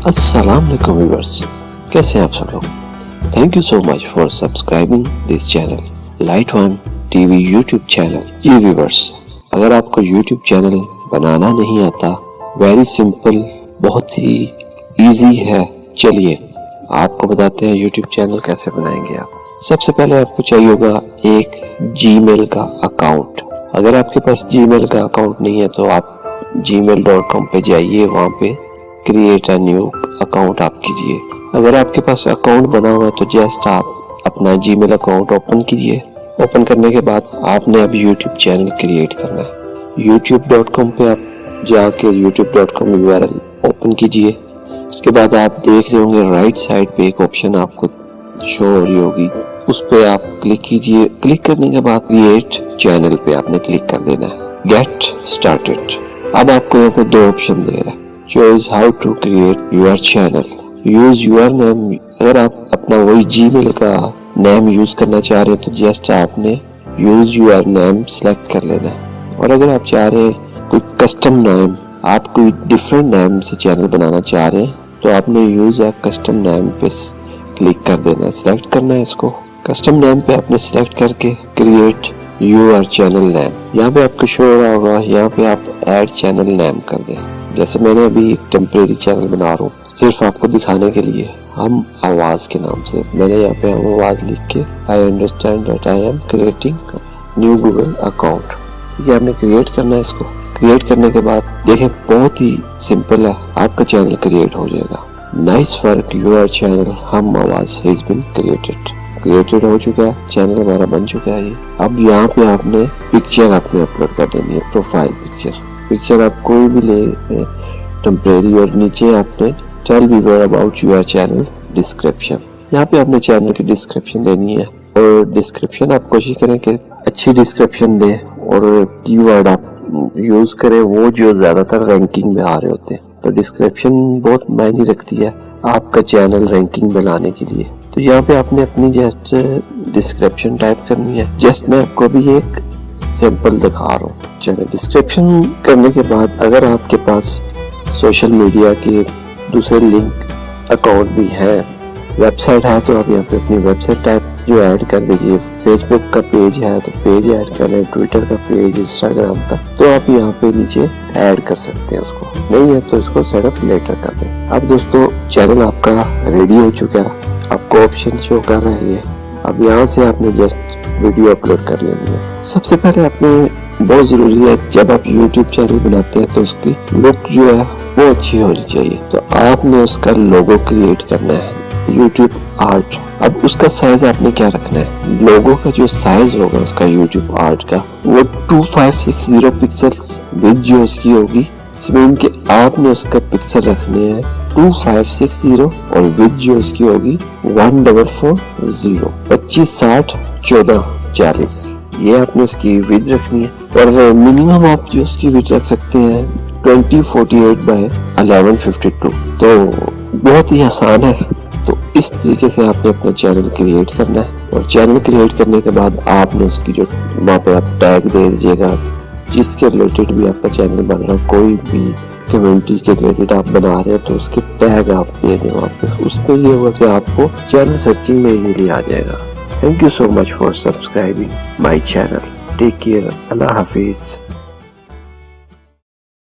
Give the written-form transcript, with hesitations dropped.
अस्सलाम वालेकुम व्यूअर्स, कैसे हैं आप सब लोग। Thank you so much for subscribing this channel light one TV YouTube channel. जी व्यूअर्स, अगर आपको यूट्यूब चैनल बनाना नहीं आता, वेरी सिंपल, बहुत ही इजी है। चलिए आपको बताते हैं यूट्यूब चैनल कैसे बनाएंगे आप। सबसे पहले आपको चाहिए होगा एक जीमेल का अकाउंट। अगर आपके पास जीमेल का अकाउंट नहीं है तो आप gmail.com पे जाइए, वहाँ पे क्रिएट अ न्यू अकाउंट आप कीजिए। अगर आपके पास अकाउंट बना हुआ है तो जस्ट आप अपना जीमेल अकाउंट ओपन कीजिए। ओपन करने के बाद आपने अब यूट्यूब चैनल क्रिएट करना है। youtube.com पे आप जाके youtube.com URL ओपन कीजिए। उसके बाद आप देख रहे होंगे राइट साइड पे एक ऑप्शन आपको शो हो रही होगी, उस पे आप क्लिक कीजिए। क्लिक करने के बाद क्रिएट चैनल पे आपने क्लिक कर देना है। Get started. अब आपको यहाँ पे दो ऑप्शन दे रहा है, choice how to create your channel, use your name. अगर आप अपना वही जीमेल का नेम यूज करना चाह रहे हैं तो जस्ट आपने यूज योर नेम सेलेक्ट कर लेना है। और अगर आप चाह रहे हैं कोई कस्टम नेम, आप कोई डिफरेंट नेम से चैनल बनाना चाह रहे हैं तो आपने यूज अ कस्टम नेम पे क्लिक कर देना है, सिलेक्ट करना है इसको। कस्टम नेम पे आपने सिलेक्ट करके क्रिएट योर चैनल नेम, यहाँ पे आपको शो हो रहा होगा, यहाँ पे आप ऐड चैनल नेम कर दें। जैसे मैंने अभी एक टेम्परेरी चैनल बना रहा हूँ सिर्फ आपको दिखाने के लिए, हम आवाज के नाम से। मैंने यहाँ पे हम आवाज लिख के I understand that I am creating new Google account. ये आपने क्रिएट करना है। इसको क्रिएट करने के बाद देखें बहुत ही सिंपल है, आपका चैनल क्रिएट हो जाएगा। नाइस वर्क, योर चैनल हम आवाज हैज बीन क्रिएटेड हो चुका है, चैनल हमारा बन चुका है ये। अब यहाँ पे आपने पिक्चर आपने अपलोड कर देनी है, प्रोफाइल पिक्चर आप कोई भी ले टेम्परेरी। और नीचे आपने tell viewer about your channel description, यहाँ पे आपने चैनल की डिस्क्रिप्शन देनी है। और डिस्क्रिप्शन आप कोशिश करें कि अच्छी डिस्क्रिप्शन दें और कीवर्ड आप यूज करें वो जो ज्यादातर रैंकिंग में आ रहे होते हैं। तो डिस्क्रिप्शन बहुत मायने रखती है आपका चैनल रैंकिंग में लाने के लिए। तो यहाँ पे आपने अपनी जस्ट डिस्क्रिप्शन टाइप करनी है। जस्ट मैं आपको अभी एक सैंपल दिखा रहा हूँ। चैनल डिस्क्रिप्शन करने के बाद अगर आपके पास सोशल मीडिया के दूसरे लिंक अकाउंट भी है, वेबसाइट है, तो आप यहाँ पे अपनी वेबसाइट टाइप जो ऐड कर दीजिए। फेसबुक का पेज है तो पेज ऐड कर लें, ट्विटर का पेज, इंस्टाग्राम का, तो आप यहाँ पे नीचे ऐड कर सकते हैं उसको। नहीं है तो इसको सेटअप लेटर कर दें। अब दोस्तों चैनल आपका रेडी हो चुका है, आपको ऑप्शन शो कर रहा है ये। अब यहाँ से आपने जस्ट वीडियो अपलोड कर लेनी है। सबसे पहले आपने बहुत जरूरी है, जब आप यूट्यूब चैनल बनाते हैं तो उसकी लुक जो है वो अच्छी होनी चाहिए। तो आपने उसका लोगो क्रिएट करना है, यूट्यूब आर्ट। अब उसका साइज आपने क्या रखना है, लोगो का जो साइज होगा उसका यूट्यूब आर्ट का वो 2560 पिक्सल विद जो उसकी होगी, इसमें इनके आपने उसका पिक्सल रखने हैं 2560 और विद जो उसकी होगी 1440, 25, 60, 14, 40, ये आपने उसकी विद रखनी है। और मिनिमम आप जो उसकी विद रख सकते हैं 2048 बाय 1152। तो बहुत ही आसान है। तो इस तरीके से आपने अपना चैनल क्रिएट करना है। और चैनल क्रिएट करने के बाद आपने उसकी जो वहाँ पे आप टैग दे दीजिएगा जिसके रिलेटेड भी आपका चैनल बन रहा है, कोई भी कम्युनिटी के रिलेटेड आप बना रहे हैं तो उसके टैग आप दे दें वहाँ पे। उसमें ये होगा कि आपको चैनल सर्चिंग में इजीली आ जाएगा। Thank you so much for subscribing my channel. Take care, अल्लाह हाफिज।